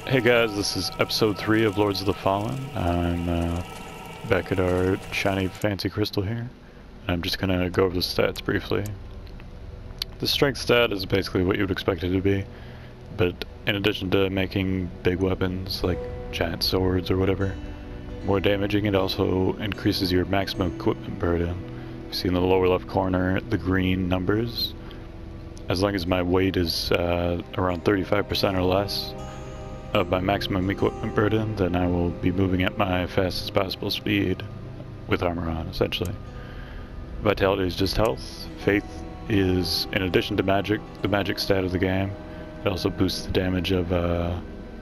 Hey guys, this is episode 3 of Lords of the Fallen. I'm back at our shiny fancy crystal here. I'm just gonna go over the stats briefly. The strength stat is basically what you would expect it to be, but in addition to making big weapons like giant swords or whatever more damaging, it also increases your maximum equipment burden. You see in the lower left corner the green numbers. As long as my weight is around 35% or less of my maximum equipment burden, then I will be moving at my fastest possible speed with armor on, essentially. Vitality is just health. Faith is, in addition to magic, the magic stat of the game. It also boosts the damage of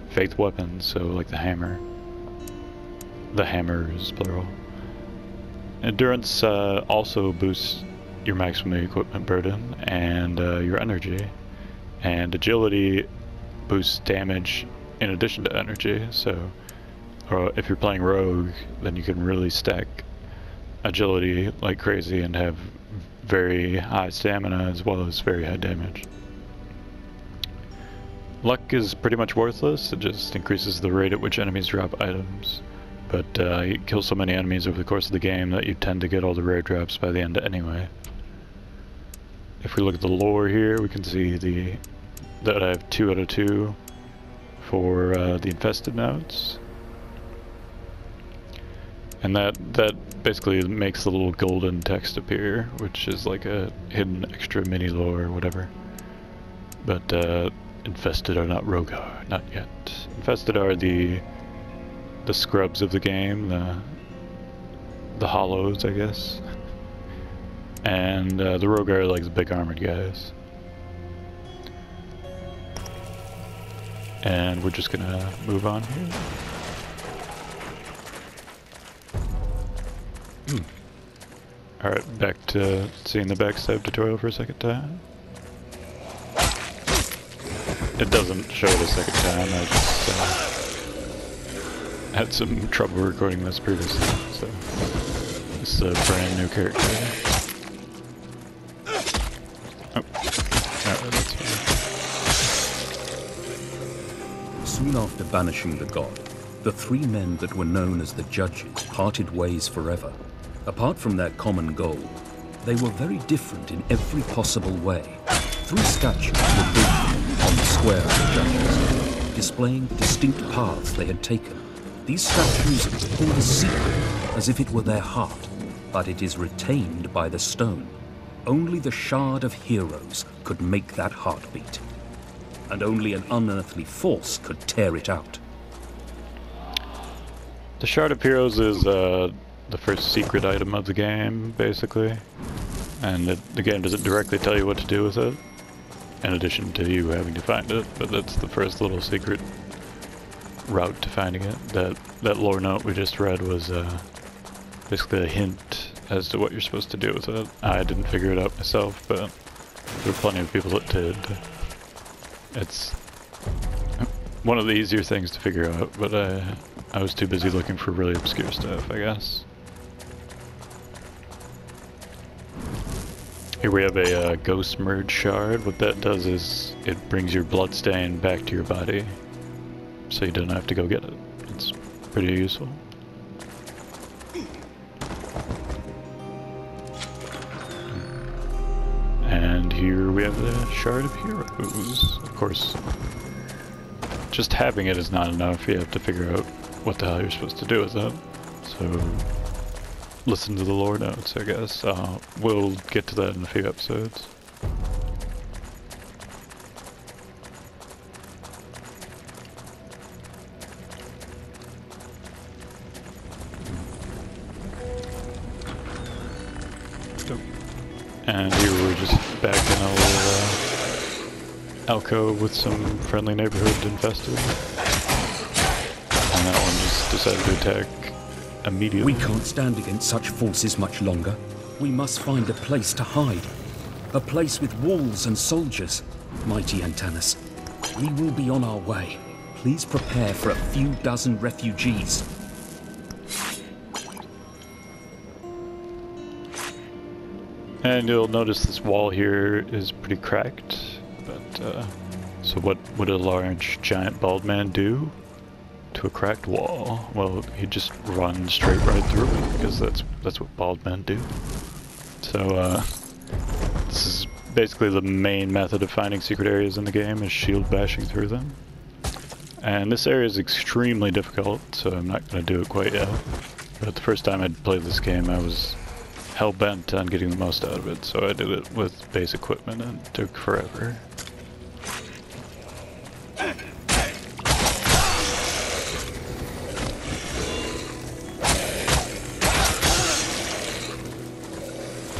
faith weapons, so like the hammer. The hammers, plural. Endurance also boosts your maximum equipment burden and your energy. And agility boosts damage in addition to energy, so if you're playing rogue, then you can really stack agility like crazy and have very high stamina as well as very high damage. Luck is pretty much worthless. It just increases the rate at which enemies drop items, but you kill so many enemies over the course of the game that you tend to get all the rare drops by the end anyway. If we look at the lore here, we can see that I have 2 out of 2 for the infested nodes, and that basically makes the little golden text appear, which is like a hidden extra mini lore or whatever. But infested are not Rogar, not yet. Infested are the scrubs of the game, the hollows, I guess, and the Rogar are like the big armored guys. And we're just gonna move on here. Alright, back to seeing the backstab tutorial for a second time. It doesn't show it a second time, I just had some trouble recording this previously, so this is a brand new character. Oh, alright, that's fine. Soon after banishing the god, the 3 men that were known as the Judges parted ways forever. Apart from their common goal, they were very different in every possible way. 3 statues were built on the square of the Judges, displaying the distinct paths they had taken. These statues hold a secret as if it were their heart, but it is retained by the stone. Only the Shard of Heroes could make that heartbeat, and only an unearthly force could tear it out. The Shard of Heroes is the first secret item of the game, basically, and the game doesn't directly tell you what to do with it, in addition to you having to find it, but that's the first little secret route to finding it. That lore note we just read was basically a hint as to what you're supposed to do with it. I didn't figure it out myself, but there were plenty of people that did. It's one of the easier things to figure out, but I was too busy looking for really obscure stuff, I guess. Here we have a Ghost Merge Shard. What that does is it brings your bloodstain back to your body, so you don't have to go get it. It's pretty useful. And here we have the Shard of Heroes. Of course, just having it is not enough. You have to figure out what the hell you're supposed to do with it. So, listen to the lore notes, I guess. We'll get to that in a few episodes. And here we're just back in a little alcove with some friendly neighborhood infested. And that one just decided to attack immediately. We can't stand against such forces much longer. We must find a place to hide. A place with walls and soldiers. Mighty Antanas, we will be on our way. Please prepare for a few dozen refugees. And you'll notice this wall here is pretty cracked, but So what would a large, giant, bald man do to a cracked wall? Well, he'd just run straight right through it, because that's what bald men do. So, this is basically the main method of finding secret areas in the game, is shield bashing through them. And this area is extremely difficult, so I'm not going to do it quite yet. But the first time I'd played this game, I was hell-bent on getting the most out of it, so I did it with base equipment, and it took forever.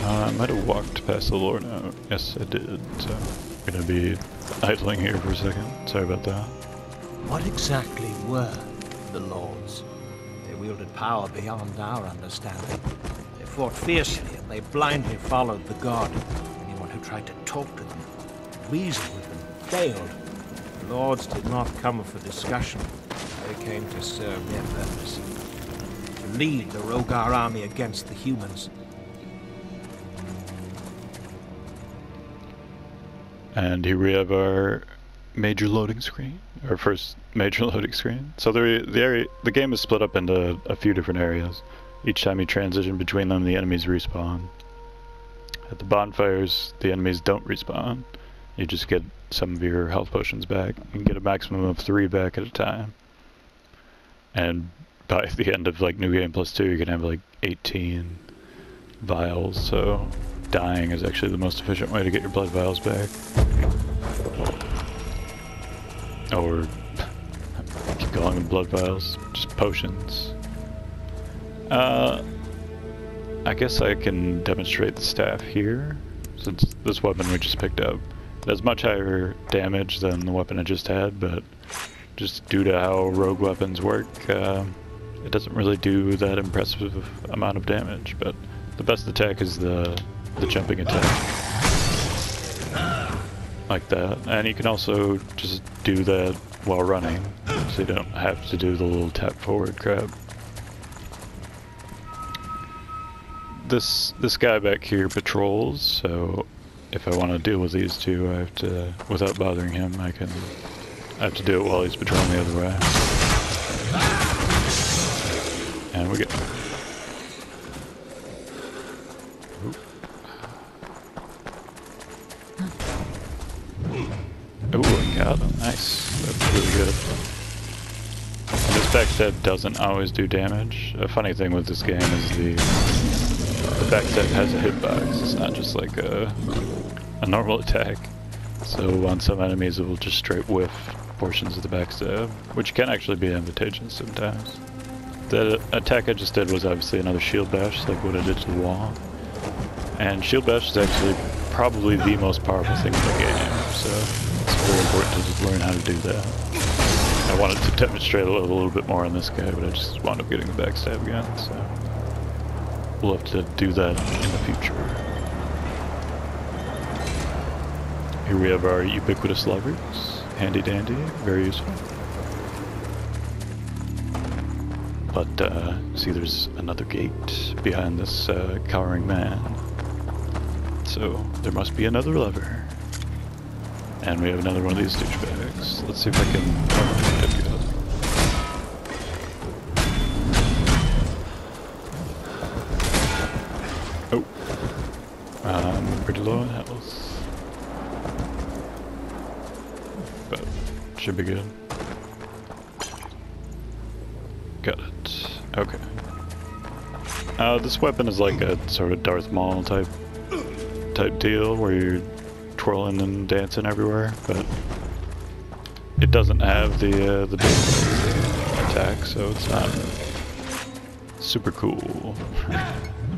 I might have walked past the lore now. Yes, I did, so I'm going to be idling here for a second. Sorry about that. What exactly were the Lords? They wielded power beyond our understanding. They fought fiercely and they blindly followed the god. Anyone who tried to talk to them, reason with them, failed. The Lords did not come for discussion. They came to serve their purpose. To lead the Rogar army against the humans. And here we have our major loading screen, our first major loading screen. So the game is split up into a few different areas. Each time you transition between them, the enemies respawn. At the bonfires, the enemies don't respawn. You just get some of your health potions back. You can get a maximum of 3 back at a time. And by the end of like New Game Plus 2, you can have like 18 vials, so dying is actually the most efficient way to get your blood vials back. Or keep calling them blood vials, just potions. I guess I can demonstrate the staff here, since this weapon we just picked up. It has much higher damage than the weapon I just had, but just due to how rogue weapons work, it doesn't really do that impressive amount of damage, but the best attack is the jumping attack. Like that. And you can also just do that while running, so you don't have to do the little tap forward crap. This guy back here patrols, so if I want to deal with these two, I have to, without bothering him, I have to do it while he's patrolling the other way. And we get... Ooh, I got him. Nice. That's really good. This backstab doesn't always do damage. A funny thing with this game is the backstab has a hitbox. It's not just like a normal attack. So on some enemies it will just straight whiff portions of the backstab, which can actually be advantageous sometimes. The attack I just did was obviously another shield bash, like what I did to the wall. And shield bash is actually probably the most powerful thing in the game, so it's very important to just learn how to do that. I wanted to demonstrate a little bit more on this guy, but I just wound up getting the backstab again, so we'll have to do that in the future. Here we have our ubiquitous levers. Handy dandy, very useful. But, see, there's another gate behind this cowering man. So, there must be another lever. And we have another one of these douchebags. Let's see if I can... Oh, I'm pretty low on health. But, should be good. Got it. Okay. This weapon is like a sort of Darth Maul type deal where you're twirling and dancing everywhere, but it doesn't have the big attack, so it's not super cool.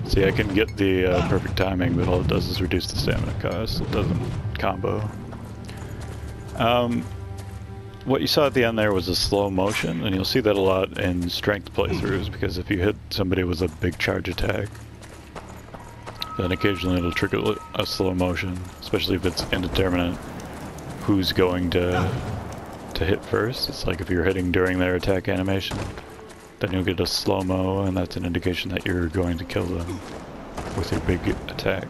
See, I can get the perfect timing, but all it does is reduce the stamina cost. It doesn't combo. What you saw at the end there was a slow motion, and you'll see that a lot in strength playthroughs, because if you hit somebody with a big charge attack, then occasionally it'll trigger a slow motion, especially if it's indeterminate who's going to hit first. It's like if you're hitting during their attack animation, then you'll get a slow-mo, and that's an indication that you're going to kill them with your big attack,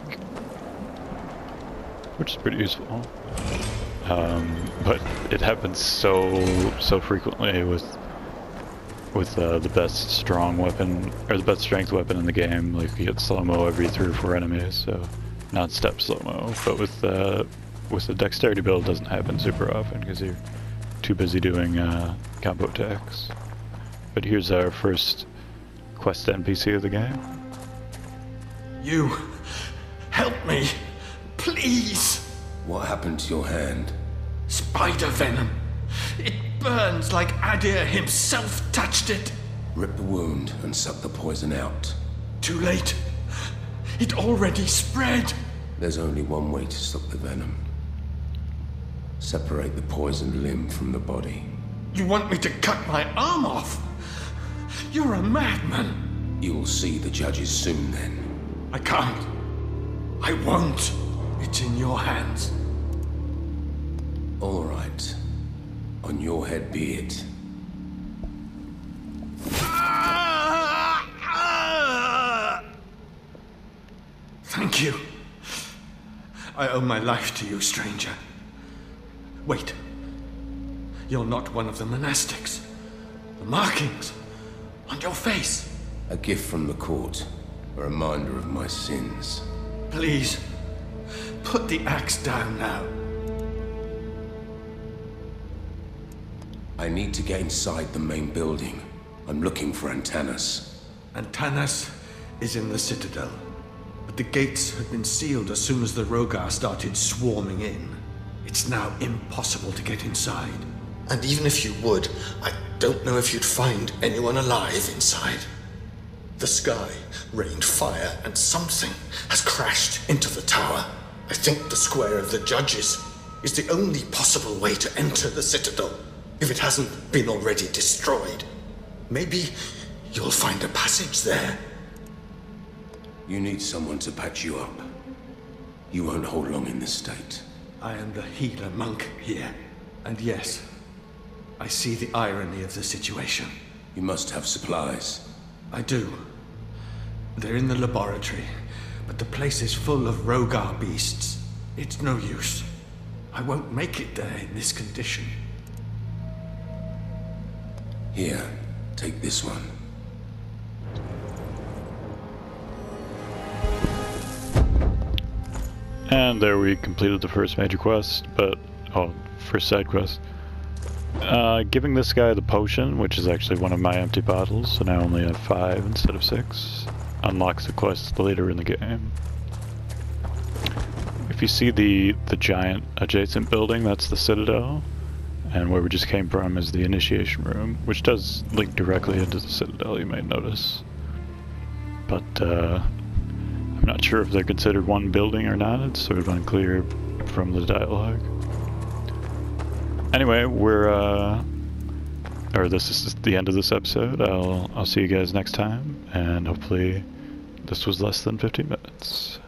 which is pretty useful. But it happens so frequently with the best strong weapon, or the best strength weapon in the game. Like, you get slow-mo every 3 or 4 enemies, so non-step slow-mo. But with the dexterity build, it doesn't happen super often because you're too busy doing combo attacks. But here's our first quest NPC of the game. You... help me! Please! What happened to your hand? Spider venom. It burns like Adir himself touched it. Rip the wound and suck the poison out. Too late. It already spread. There's only one way to stop the venom. Separate the poisoned limb from the body. You want me to cut my arm off? You're a madman. You'll see the judges soon then. I can't. I won't. It's in your hands. All right. On your head be it. Thank you. I owe my life to you, stranger. Wait. You're not one of the monastics. The markings on your face. A gift from the court. A reminder of my sins. Please, put the axe down now. I need to get inside the main building. I'm looking for Antanas. Antanas is in the citadel, but the gates had been sealed as soon as the Rogar started swarming in. It's now impossible to get inside. And even if you would, I don't know if you'd find anyone alive inside. The sky rained fire and something has crashed into the tower. I think the Square of the Judges is the only possible way to enter the citadel, if it hasn't been already destroyed. Maybe you'll find a passage there. You need someone to patch you up. You won't hold long in this state. I am the healer monk here. And yes, I see the irony of the situation. You must have supplies. I do. They're in the laboratory, but the place is full of Rogar beasts. It's no use. I won't make it there in this condition. Here, take this one. And there we completed the first major quest, first side quest. Giving this guy the potion, which is actually one of my empty bottles, so now I only have 5 instead of 6, unlocks the quest later in the game. If you see the giant adjacent building, that's the Citadel, and where we just came from is the Initiation Room, which does link directly into the Citadel, you may notice. But I'm not sure if they're considered one building or not. It's sort of unclear from the dialogue. Anyway, this is the end of this episode. I'll see you guys next time, and hopefully this was less than 15 minutes.